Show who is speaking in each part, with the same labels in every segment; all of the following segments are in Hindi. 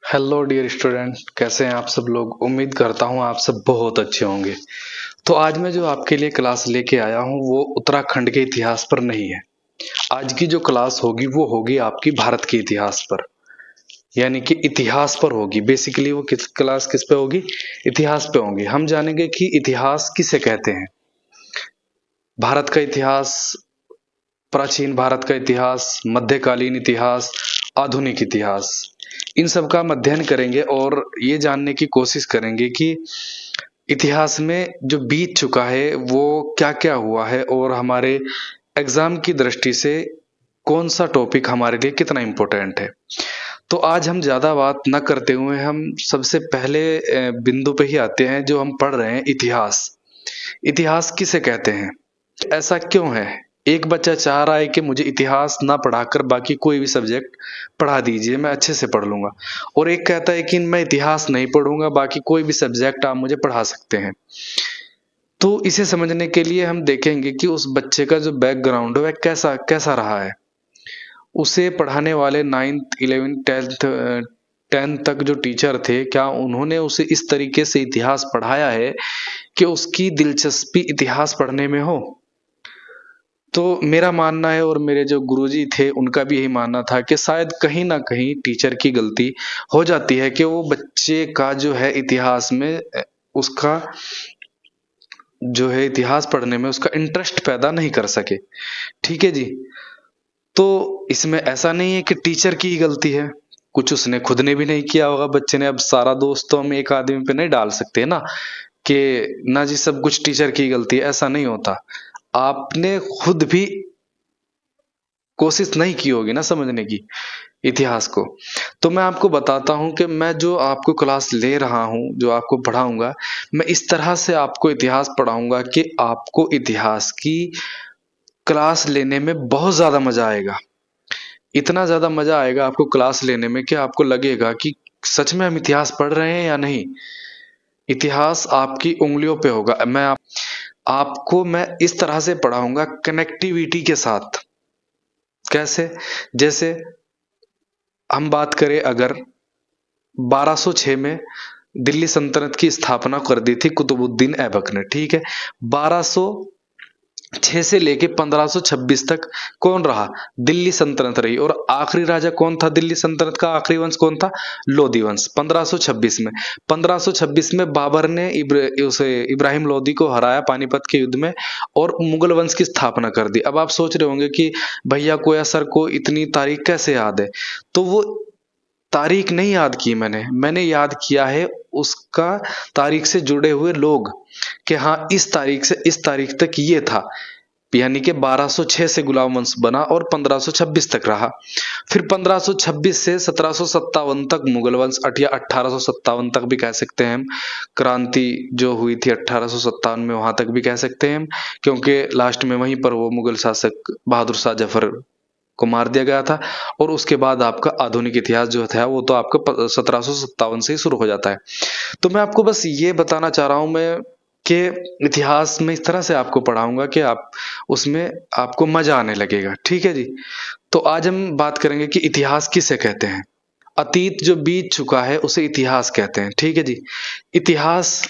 Speaker 1: हेलो डियर स्टूडेंट, कैसे हैं आप सब लोग। उम्मीद करता हूं आप सब बहुत अच्छे होंगे। तो आज मैं जो आपके लिए क्लास लेके आया हूं वो उत्तराखंड के इतिहास पर नहीं है। आज की जो क्लास होगी वो होगी आपकी भारत के इतिहास पर, यानी कि इतिहास पर होगी। बेसिकली वो क्लास किस पे होगी? इतिहास पे होगी। हम जानेंगे कि इतिहास किसे कहते हैं। भारत का इतिहास, प्राचीन भारत का इतिहास, मध्यकालीन इतिहास, आधुनिक इतिहास, इन सब का हम अध्ययन करेंगे और ये जानने की कोशिश करेंगे कि इतिहास में जो बीत चुका है वो क्या क्या हुआ है और हमारे एग्जाम की दृष्टि से कौन सा टॉपिक हमारे लिए कितना इम्पोर्टेंट है। तो आज हम ज्यादा बात न करते हुए हम सबसे पहले बिंदु पे ही आते हैं जो हम पढ़ रहे हैं, इतिहास। इतिहास किसे कहते हैं? ऐसा क्यों है? एक बच्चा चाह रहा है कि मुझे इतिहास ना पढ़ाकर बाकी कोई भी सब्जेक्ट पढ़ा दीजिए, मैं अच्छे से पढ़ लूंगा। और एक कहता है कि मैं इतिहास नहीं पढ़ूंगा, बाकी कोई भी सब्जेक्ट आप मुझे पढ़ा सकते हैं। तो इसे समझने के लिए हम देखेंगे कि उस बच्चे का जो बैकग्राउंड है वह कैसा कैसा रहा है। उसे पढ़ाने वाले 9th 11th 10th तक जो टीचर थे, क्या उन्होंने उसे इस तरीके से इतिहास पढ़ाया है कि उसकी दिलचस्पी इतिहास पढ़ने में हो? तो मेरा मानना है और मेरे जो गुरुजी थे उनका भी यही मानना था कि शायद कहीं ना कहीं टीचर की गलती हो जाती है कि वो बच्चे का जो है इतिहास में उसका जो है इतिहास पढ़ने में उसका इंटरेस्ट पैदा नहीं कर सके। ठीक है जी। तो इसमें ऐसा नहीं है कि टीचर की ही गलती है, कुछ उसने खुद ने भी नहीं किया होगा बच्चे ने। अब सारा दोष तो हम एक आदमी पे नहीं डाल सकते ना कि ना जी सब कुछ टीचर की गलती है, ऐसा नहीं होता। आपने खुद भी कोशिश नहीं की होगी ना समझने की इतिहास को। तो मैं आपको बताता हूं कि मैं जो आपको क्लास ले रहा हूं, जो आपको पढ़ाऊंगा, मैं इस तरह से आपको इतिहास पढ़ाऊंगा कि आपको इतिहास की क्लास लेने में बहुत ज्यादा मजा आएगा। इतना ज्यादा मजा आएगा आपको क्लास लेने में कि आपको लगेगा कि सच में हम इतिहास पढ़ रहे हैं या नहीं। इतिहास आपकी उंगलियों पे होगा। आपको मैं इस तरह से पढ़ाऊंगा कनेक्टिविटी के साथ। कैसे? जैसे हम बात करें, अगर 1206 में दिल्ली सल्तनत की स्थापना कर दी थी कुतुबुद्दीन ऐबक ने, ठीक है। 1206 से लेके 1526 तक कौन रहा? दिल्ली सल्तनत रही। और आखिरी राजा कौन था? दिल्ली सल्तनत का आखिरी वंश कौन था? लोधी वंश। 1526 में 1526 में बाबर ने उसे इब्राहिम लोधी को हराया पानीपत के युद्ध में और मुगल वंश की स्थापना कर दी। अब आप सोच रहे होंगे कि भैया को या सर को इतनी तारीख कैसे याद है? तो वो तारीख नहीं याद की मैंने याद किया है उसका तारीख से जुड़े हुए लोग, कि हाँ इस तारीख से इस तारीख तक ये था। यानी कि 1206 से गुलाम वंश बना और 1526 तक रहा। फिर 1526 से 1757 तक मुगल वंश, या 1857 तक भी कह सकते हैं हम। क्रांति जो हुई थी 1857 में, वहां तक भी कह सकते हैं हम, क्योंकि लास्ट में वहीं पर वो मुगल शासक बहादुर शाह जफर को मार दिया गया था। और उसके बाद आपका आधुनिक इतिहास जो था वो तो आपका 1757 से ही शुरू हो जाता है। तो मैं आपको बस ये बताना चाह रहा हूं मैं कि इतिहास में इस तरह से आपको पढ़ाऊंगा कि आप उसमें आपको मजा आने लगेगा। ठीक है जी। तो आज हम बात करेंगे कि इतिहास किसे कहते हैं। अतीत जो बीत चुका है उसे इतिहास कहते हैं। ठीक है जी। इतिहास,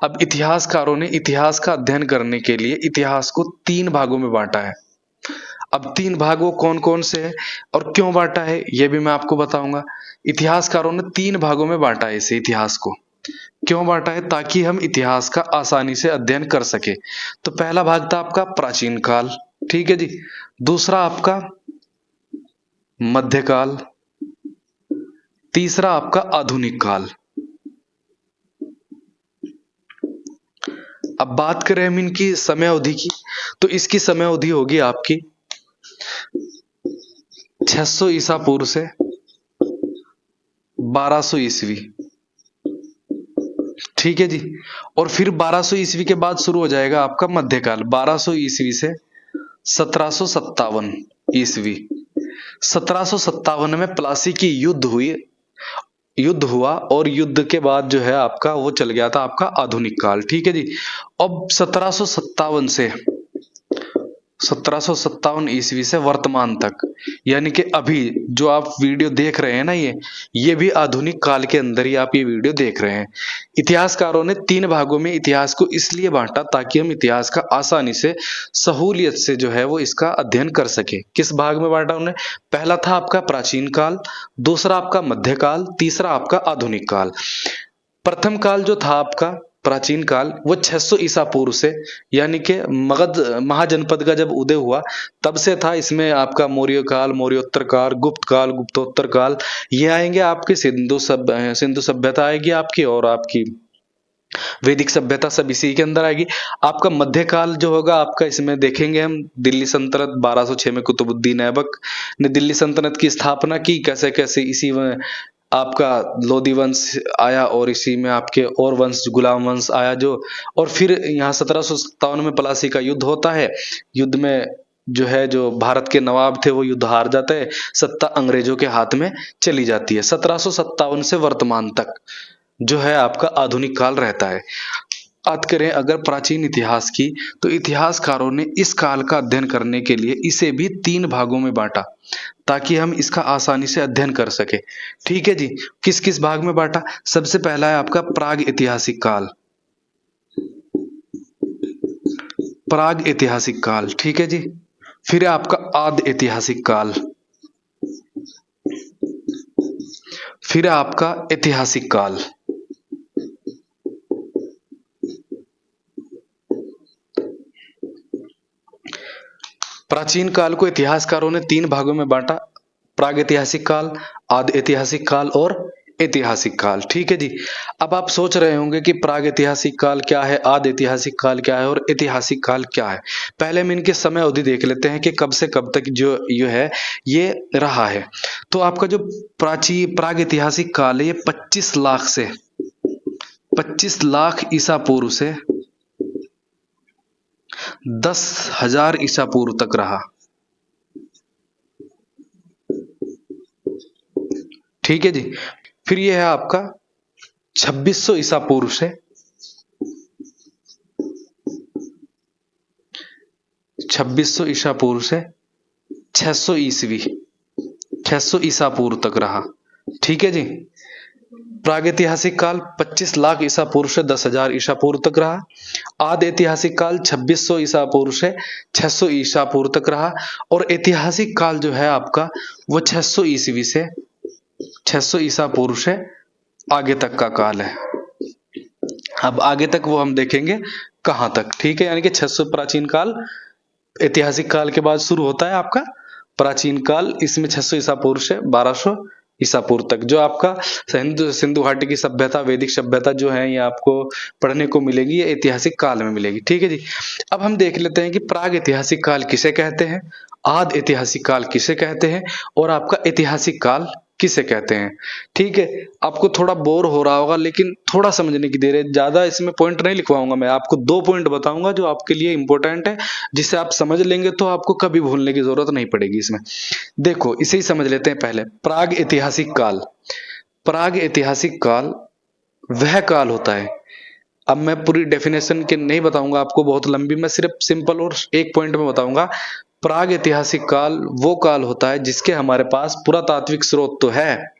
Speaker 1: अब इतिहासकारों ने इतिहास का अध्ययन करने के लिए इतिहास को 3 भागों में बांटा है। अब 3 भाग वो कौन कौन से हैं और क्यों बांटा है ये भी मैं आपको बताऊंगा। इतिहासकारों ने 3 भागों में बांटा है इसे, इतिहास को क्यों बांटा है? ताकि हम इतिहास का आसानी से अध्ययन कर सके। तो पहला भाग था आपका प्राचीन काल, ठीक है जी। दूसरा आपका मध्यकाल, तीसरा आपका आधुनिक काल। अब बात करें हम इनकी समय अवधि की, तो इसकी समय अवधि होगी आपकी 600 ईसा पूर्व से 1200 ईस्वी। ठीक है जी। और फिर 1200 ईस्वी के बाद शुरू हो जाएगा आपका मध्यकाल, 1200 ईस्वी से 1757 ईस्वी। 1757 में प्लासी की युद्ध हुआ और युद्ध के बाद जो है आपका वो चल गया था आपका आधुनिक काल। ठीक है जी। अब 1757 से 1757 ईस्वी से वर्तमान तक, यानी कि अभी जो आप वीडियो देख रहे हैं ना, ये भी आधुनिक काल के अंदर ही आप ये वीडियो देख रहे हैं। इतिहासकारों ने 3 भागों में इतिहास को इसलिए बांटा ताकि हम इतिहास का आसानी से, सहूलियत से जो है वो इसका अध्ययन कर सके। किस भाग में बांटा उन्हें? पहला था आपका प्राचीन काल, दूसरा आपका मध्यकाल, तीसरा आपका आधुनिक काल। प्रथम काल जो था आपका प्राचीन काल, वो 600 ईसा पूर्व से, यानी कि मगध महाजनपद का जब उदय हुआ तब से था। इसमें आपका मौर्य काल, मौर्योत्तर काल, गुप्त काल, गुप्तोत्तर काल, ये आएंगे आपके। सिंधु सभ्यता आएगी आपकी, और आपकी वैदिक सभ्यता सब इसी के अंदर आएगी। आपका मध्यकाल जो होगा आपका, इसमें देखेंगे हम दिल्ली सल्तनत 1206 में कुतुबुद्दीन ऐबक ने दिल्ली सल्तनत की स्थापना की। कैसे कैसे इसी में आपका लोधी वंश आया, और इसी में आपके और वंश गुलाम वंश आया जो, और फिर यहाँ 1757 में प्लासी का युद्ध होता है। युद्ध में जो भारत के नवाब थे वो युद्ध हार जाते हैं, सत्ता अंग्रेजों के हाथ में चली जाती है। 1757 से वर्तमान तक जो है आपका आधुनिक काल रहता है। बात करें अगर प्राचीन इतिहास की, तो इतिहासकारों ने इस काल का अध्ययन करने के लिए इसे भी 3 भागों में बांटा ताकि हम इसका आसानी से अध्ययन कर सके। ठीक है जी। किस किस भाग में बांटा? सबसे पहला है आपका प्राग ऐतिहासिक काल। प्राग ऐतिहासिक काल, ठीक है जी। फिर है आपका आदि ऐतिहासिक काल। फिर है आपका ऐतिहासिक काल। प्राचीन काल को इतिहासकारों ने 3 भागों में बांटा, प्राग ऐतिहासिक काल, आदि ऐतिहासिक काल और ऐतिहासिक काल। ठीक है जी। अब आप सोच रहे होंगे कि प्राग ऐतिहासिक काल क्या है, आदि ऐतिहासिक काल क्या है और ऐतिहासिक काल क्या है। पहले हम इनके समय अवधि देख लेते हैं कि कब से कब तक जो ये है ये रहा है। तो आपका जो प्राग ऐतिहासिक काल है, ये 25 लाख से 25 लाख ईसा पूर्व से 10,000 ईसा पूर्व तक रहा। ठीक है जी। फिर यह है आपका 2600 ईसा पूर्व से 2600 ईसा पूर्व से 600 ईसवी 600 ईसा पूर्व तक रहा। ठीक है जी। प्रागैतिहासिक काल 25 लाख ईसा पूर्व से 10,000 ईसा पूर्व तक रहा। आदि ऐतिहासिक काल 2600 ईसा पूर्व से 600 ईसा पूर्व तक रहा। और ऐतिहासिक काल जो है आपका, वो 600 ईसवी से 600 ईसा पूर्व से आगे तक का काल है। अब आगे तक वो हम देखेंगे कहां तक। ठीक है, यानी कि 600 प्राचीन काल, ऐतिहासिक काल के बाद शुरू होता है आपका प्राचीन काल। इसमें 600 ईसा पूर्व से 1200 ईसा पूर्व तक जो आपका सिंधु घाटी की सभ्यता, वैदिक सभ्यता जो है, ये आपको पढ़ने को मिलेगी, ये ऐतिहासिक काल में मिलेगी। ठीक है जी। अब हम देख लेते हैं कि प्राग ऐतिहासिक काल किसे कहते हैं, आदि ऐतिहासिक काल किसे कहते हैं और आपका ऐतिहासिक काल किसे कहते हैं। ठीक है, आपको थोड़ा बोर हो रहा होगा, लेकिन थोड़ा समझने की देर है। ज्यादा इसमें पॉइंट नहीं लिखवाऊंगा, मैं आपको 2 पॉइंट बताऊंगा जो आपके लिए इंपॉर्टेंट है, जिसे आप समझ लेंगे तो आपको कभी भूलने की जरूरत नहीं पड़ेगी इसमें। देखो, इसे ही समझ लेते हैं पहले। प्राग ऐतिहासिक काल, प्राग ऐतिहासिक काल वह काल होता है, अब मैं पूरी डेफिनेशन के नहीं बताऊंगा आपको, बहुत लंबी, मैं सिर्फ सिंपल और एक पॉइंट में बताऊंगा। प्राग ऐतिहासिक काल वो काल होता है जिसके हमारे पास पुरातात्विक स्रोत तो है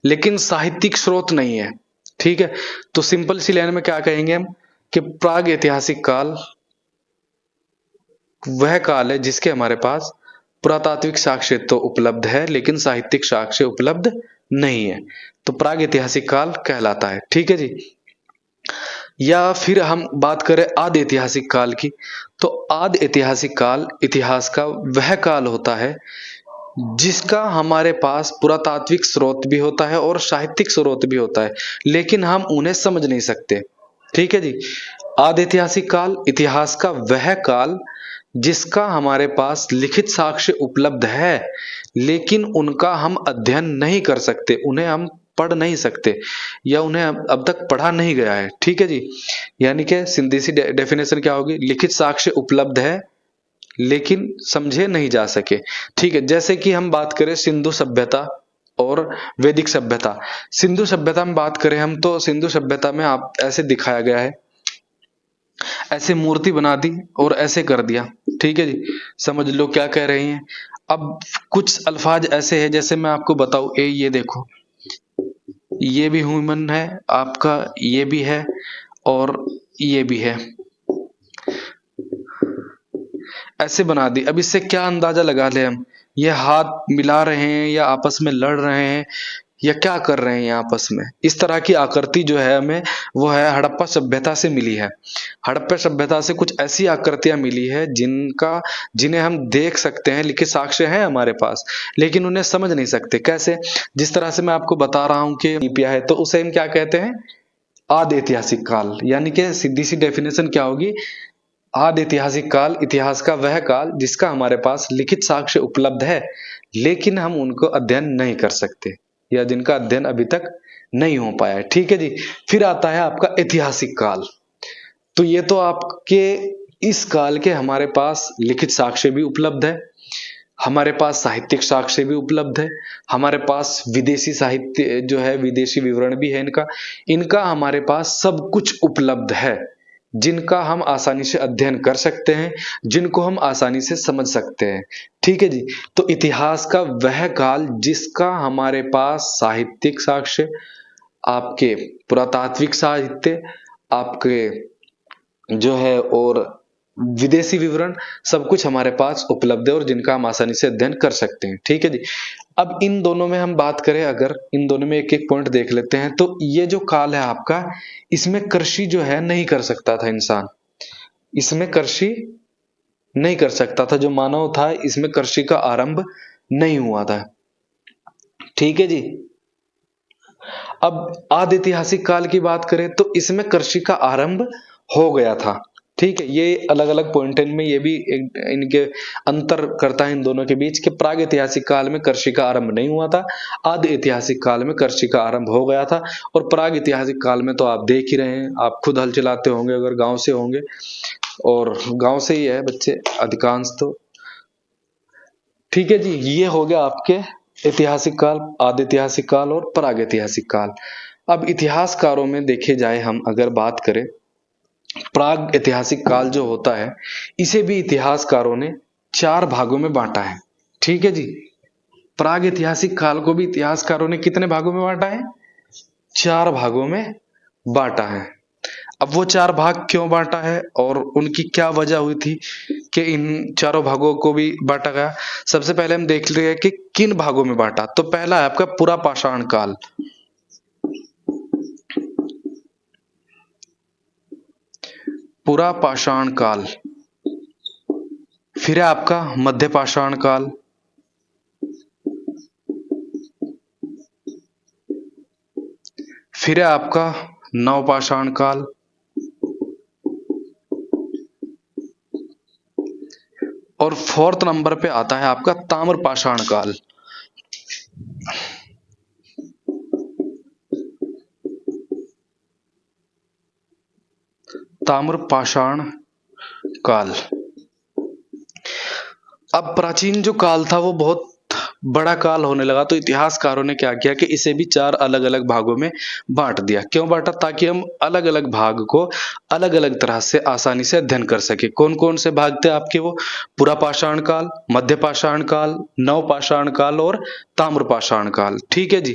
Speaker 1: लेकिन साहित्यिक स्रोत नहीं है। ठीक है, तो सिंपल सी लाइन में क्या कहेंगे हम कि प्राग ऐतिहासिक काल वह काल है जिसके हमारे पास पुरातात्विक साक्ष्य तो उपलब्ध है लेकिन साहित्यिक साक्ष्य उपलब्ध नहीं है, तो प्राग ऐतिहासिक काल कहलाता है। ठीक है जी। या फिर हम बात करें आदि ऐतिहासिक काल की, तो आदि ऐतिहासिक काल इतिहास का वह काल होता है जिसका हमारे पास पुरातात्विक स्रोत भी होता है और साहित्यिक स्रोत भी होता है, लेकिन हम उन्हें समझ नहीं सकते। ठीक है जी। आदि ऐतिहासिक काल इतिहास का वह काल जिसका हमारे पास लिखित साक्ष्य उपलब्ध है लेकिन उनका हम अध्ययन नहीं कर सकते, उन्हें हम पढ़ नहीं सकते या उन्हें अब तक पढ़ा नहीं गया है। ठीक है जी। यानी कि सीधी सी डेफिनेशन क्या होगी, लिखित साक्ष्य उपलब्ध है लेकिन समझे नहीं जा सके। ठीक है, जैसे कि हम बात करें सिंधु सभ्यता और वैदिक सभ्यता। सिंधु सभ्यता में बात करें हम, तो सिंधु सभ्यता में आप ऐसे दिखाया गया है, ऐसे मूर्ति बना दी और ऐसे कर दिया। ठीक है जी, समझ लो क्या कह रहे हैं। अब कुछ अल्फाज ऐसे हैं, जैसे मैं आपको बताऊं, ये देखो, ये भी ह्यूमन है आपका, ये भी है और ये भी है, ऐसे बना दी। अब इससे क्या अंदाजा लगा ले हम, ये हाथ मिला रहे हैं या आपस में लड़ रहे हैं या क्या कर रहे हैं आपस में। इस तरह की आकृति जो है हमें, वो है हड़प्पा सभ्यता से मिली है। हड़प्पा सभ्यता से कुछ ऐसी आकृतियां मिली है जिन्हें हम देख सकते हैं, लिखित साक्ष्य है हमारे पास, लेकिन उन्हें समझ नहीं सकते। कैसे? जिस तरह से मैं आपको बता रहा हूं कि लिपियां है, तो उसे हम क्या कहते हैं, आदि ऐतिहासिक काल। यानी कि सीधी सी डेफिनेशन क्या होगी, आदि ऐतिहासिक काल, इतिहास का वह काल जिसका हमारे पास लिखित साक्ष्य उपलब्ध है, लेकिन हम उनको अध्ययन नहीं कर सकते, या जिनका अध्ययन अभी तक नहीं हो पाया है। ठीक है जी। फिर आता है आपका ऐतिहासिक काल। तो ये तो आपके इस काल के हमारे पास लिखित साक्ष्य भी उपलब्ध है, हमारे पास साहित्यिक साक्ष्य भी उपलब्ध है, हमारे पास विदेशी साहित्य जो है, विदेशी विवरण भी है इनका, इनका हमारे पास सब कुछ उपलब्ध है, जिनका हम आसानी से अध्ययन कर सकते हैं, जिनको हम आसानी से समझ सकते हैं। ठीक है जी। तो इतिहास का वह काल जिसका हमारे पास साहित्यिक साक्ष्य, आपके पुरातात्विक साहित्य, आपके जो है और विदेशी विवरण, सब कुछ हमारे पास उपलब्ध है और जिनका हम आसानी से अध्ययन कर सकते हैं। ठीक है जी। अब इन दोनों में हम बात करें, अगर इन दोनों में एक एक पॉइंट देख लेते हैं, तो ये जो काल है आपका, इसमें कृषि जो है नहीं कर सकता था इंसान, इसमें कृषि नहीं कर सकता था, जो मानव था इसमें कृषि का आरंभ नहीं हुआ था। ठीक है जी। अब आदि ऐतिहासिक काल की बात करें तो इसमें कृषि का आरंभ हो गया था। ठीक है, ये अलग अलग पॉइंट है, इनमें ये भी इनके अंतर करता है इन दोनों के बीच, कि प्राग ऐतिहासिक काल में कृषि का आरंभ नहीं हुआ था, आदि ऐतिहासिक काल में कृषि का आरंभ हो गया था। और प्राग ऐतिहासिक काल में तो आप देख ही रहे हैं, आप खुद हल चलाते होंगे अगर गांव से होंगे, और गांव से ही है बच्चे अधिकांश तो। ठीक है जी, ये हो गया आपके ऐतिहासिक काल, आदि ऐतिहासिक काल और प्रागैतिहासिक काल। अब इतिहासकारों में देखे जाए, हम अगर बात करें, प्राग ऐतिहासिक काल जो होता है, इसे भी इतिहासकारों ने चार भागों में बांटा है। ठीक है जी। प्राग ऐतिहासिक काल को भी इतिहासकारों ने कितने भागों में बांटा है? चार भागों में बांटा है। अब वो चार भाग क्यों बांटा है और उनकी क्या वजह हुई थी कि इन चारों भागों को भी बांटा गया, सबसे पहले हम देख लेंगे कि किन भागों में बांटा। तो पहला है आपका पुरा पाषाण काल, पुरा पाषाण काल। फिर है आपका मध्य पाषाण काल, फिर है आपका नव पाषाण काल, और फोर्थ नंबर पे आता है आपका ताम्र पाषाण काल। ताम्र पाषाण काल। अब प्राचीन जो काल था वो बहुत बड़ा काल होने लगा, तो इतिहासकारों ने क्या किया कि इसे भी चार अलग अलग भागों में बांट दिया। क्यों बांटा? ताकि हम अलग अलग भाग को अलग अलग तरह से आसानी से अध्ययन कर सके। कौन कौन से भाग थे आपके? वो पुरा पाषाण काल, मध्य पाषाण काल, नव पाषाण काल और ताम्र पाषाण काल। ठीक है जी।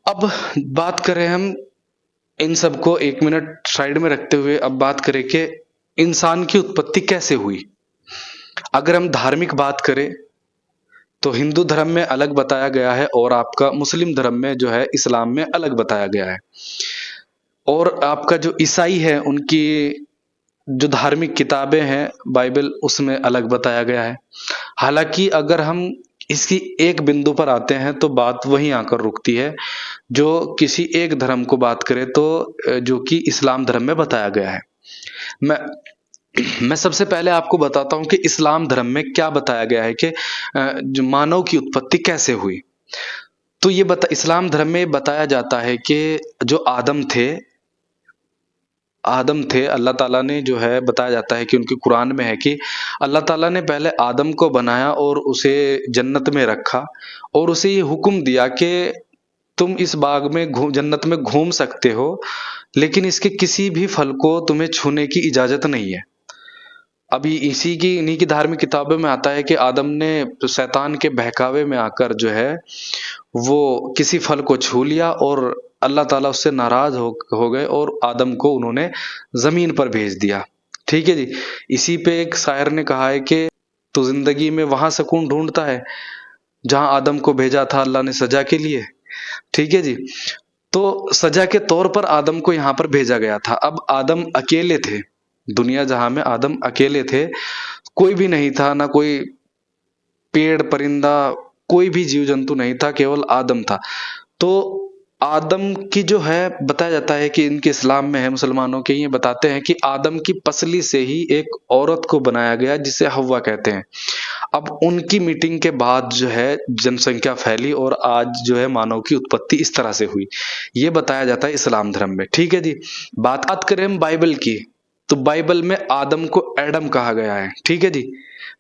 Speaker 1: अब बात करें हम इन सबको एक मिनट साइड में रखते हुए, अब बात करें कि इंसान की उत्पत्ति कैसे हुई। अगर हम धार्मिक बात करें तो हिंदू धर्म में अलग बताया गया है और आपका मुस्लिम धर्म में जो है, इस्लाम में अलग बताया गया है। और आपका जो ईसाई है उनकी जो धार्मिक किताबें हैं बाइबल, उसमें अलग बताया गया है। हालांकि अगर हम इसकी एक बिंदु पर आते हैं तो बात वहीं आकर रुकती है, जो किसी एक धर्म को बात करें तो जो कि इस्लाम धर्म में बताया गया है। मैं मैं सबसे पहले आपको बताता हूं कि इस्लाम धर्म में क्या बताया गया है कि जो मानव की उत्पत्ति कैसे हुई। तो ये इस्लाम धर्म में बताया जाता है कि जो आदम थे, अल्लाह ताला ने जो है, बताया जाता है कि उनके कुरान में है कि अल्लाह ताला ने पहले आदम को बनाया और उसे जन्नत में रखा, और उसे ये हुक्म दिया कि तुम इस बाग में जन्नत में घूम सकते हो, लेकिन इसके किसी भी फल को तुम्हें छूने की इजाजत नहीं है। अभी इन्हीं की धार्मिक किताबों में आता है कि आदम ने शैतान के बहकावे में आकर जो है वो किसी फल को छू लिया और अल्लाह ताला उससे नाराज हो गए और आदम को उन्होंने जमीन पर भेज दिया। ठीक है जी। इसी पे एक शायर ने कहा है कि तू जिंदगी में वहां सुकून ढूंढता है जहां आदम को भेजा था अल्लाह ने सजा के लिए। ठीक है जी। तो सजा के तौर पर आदम को यहां पर भेजा गया था। अब आदम अकेले थे, दुनिया जहां में आदम अकेले थे, कोई भी नहीं था, ना कोई पेड़ परिंदा, कोई भी जीव जंतु नहीं था, केवल आदम था। तो आदम की जो है बताया जाता है कि इनके इस्लाम में है, मुसलमानों के ये बताते हैं कि आदम की पसली से ही एक औरत को बनाया गया जिसे हव्वा कहते हैं। अब उनकी मीटिंग के बाद जो है जनसंख्या फैली और आज जो है मानव की उत्पत्ति इस तरह से हुई, ये बताया जाता है इस्लाम धर्म में। ठीक है जी। बात करें हम बाइबल की, तो बाइबल में आदम को एडम कहा गया है। ठीक है जी।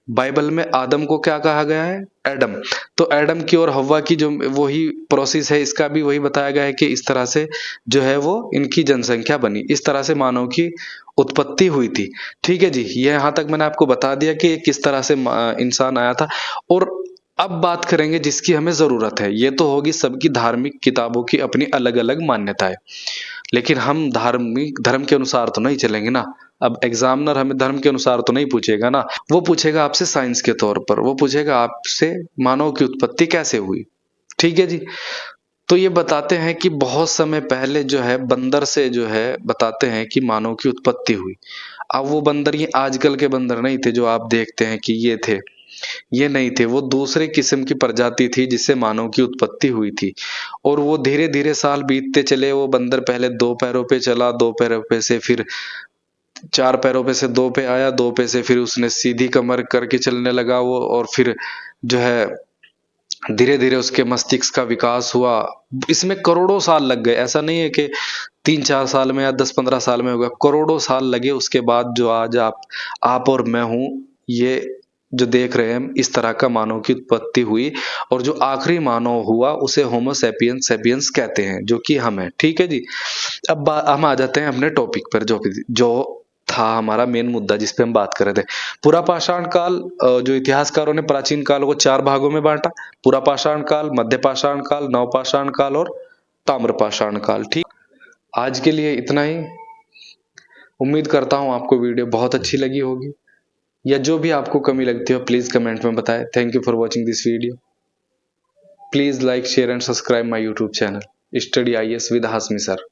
Speaker 1: बाइबल में आदम को क्या कहा गया है? एडम। तो एडम की और हव्वा की जो वही प्रोसेस है, इसका भी वही बताया गया है कि इस तरह से जो है वो इनकी जनसंख्या बनी, इस तरह से मानव की उत्पत्ति हुई थी। ठीक है जी। ये यहां तक मैंने आपको बता दिया कि किस तरह से इंसान आया था। और अब बात करेंगे जिसकी हमें जरूरत है। ये तो होगी सबकी धार्मिक किताबों की अपनी अलग अलग मान्यताएं, लेकिन हम धार्मिक धर्म के अनुसार तो नहीं चलेंगे ना। अब एग्जामिनर हमें धर्म के अनुसार तो नहीं पूछेगा ना, वो पूछेगा आपसे साइंस के तौर पर, वो पूछेगा आपसे मानव की उत्पत्ति कैसे हुई। ठीक है जी। तो ये बताते हैं कि बहुत समय पहले जो है बंदर से जो है बताते हैं कि मानव की उत्पत्ति हुई। अब वो बंदर ये आजकल के बंदर नहीं थे जो आप देखते हैं कि ये थे, ये नहीं थे, वो दूसरे किस्म की प्रजाति थी जिससे मानव की उत्पत्ति हुई थी। और वो धीरे धीरे साल बीतते चले, वो बंदर पहले दो पैरों पे चला, दो पैरों पे से फिर चार पैरों पे से दो पे आया, दो पे से फिर उसने सीधी कमर करके चलने लगा वो, और फिर जो है धीरे धीरे उसके मस्तिष्क का विकास हुआ। इसमें करोड़ों साल लग गए, ऐसा नहीं है कि 3-4 साल में या 10-15 साल में होगा, करोड़ों साल लगे। उसके बाद जो आज आप और मैं हूं, ये जो देख रहे हैं, इस तरह का मानव की उत्पत्ति हुई। और जो आखिरी मानव हुआ उसे होमो सेपियंस सेपियंस कहते हैं, जो कि हम हैं। ठीक है जी। अब हम आ जाते हैं अपने टॉपिक पर, जो था हमारा मेन मुद्दा जिस पे हम बात कर रहे थे। पूरा पाषाण काल, जो इतिहासकारों ने प्राचीन काल को 4 भागों में बांटा, पूरा पाषाण काल, मध्य पाषाण काल, नवपाषाण काल और ताम्र पाषाण काल। ठीक। आज के लिए इतना ही। उम्मीद करता हूं आपको वीडियो बहुत अच्छी लगी होगी, या जो भी आपको कमी लगती हो प्लीज कमेंट में बताएं। Thank you for watching this video. Please like share and subscribe my YouTube channel study IAS with Hashmi sir.